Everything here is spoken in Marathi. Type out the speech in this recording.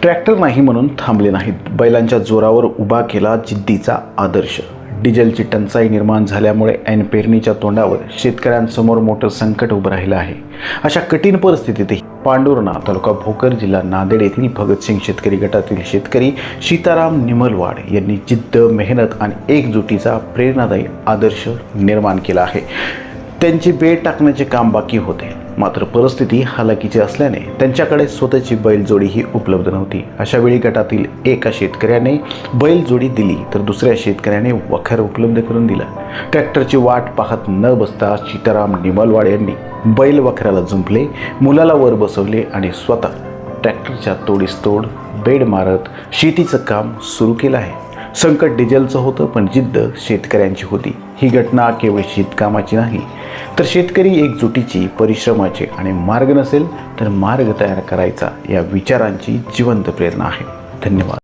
ट्रॅक्टर नाही म्हणून थांबले नाहीत. बैलांच्या जोरावर उभा केला जिद्दीचा आदर्श. डिझेलची टंचाई निर्माण झाल्यामुळे ऐन पेरणीच्या तोंडावर शेतकऱ्यांसमोर मोठं संकट उभं राहिलं आहे. अशा कठीण परिस्थितीतही पांडुर्णा तालुका भोकर जिल्हा नांदेड येथील भगतसिंग शेतकरी गटातील शेतकरी सीताराम निमलवाड यांनी जिद्द, मेहनत आणि एकजुटीचा प्रेरणादायी आदर्श निर्माण केला आहे. त्यांची बेड टाकण्याचे काम बाकी होते, मात्र परिस्थिती हालाकीची असल्याने त्यांच्याकडे स्वतःची बैलजोडीही उपलब्ध नव्हती. अशा वेळी गटातील एका शेतकऱ्याने बैलजोडी दिली तर दुसऱ्या शेतकऱ्याने वखर उपलब्ध करून दिला. ट्रॅक्टरची वाट पाहत न बसता सीताराम निमलवाड यांनी बैल वखराला जुंपले, मुलाला वर बसवले आणि स्वतः ट्रॅक्टरच्या तोडीस तोड बेड मारत शेतीचं काम सुरू केलं आहे. संकट डिझेलचं होतं, पण जिद्द शेतकऱ्यांची होती. ही घटना केवळ शेतकामाची नाही, तर शेतकरी एकजुटीची, परिश्रमाची आणि मार्ग नसेल तर मार्ग तयार करायचा या विचारांची जिवंत प्रेरणा आहे. धन्यवाद.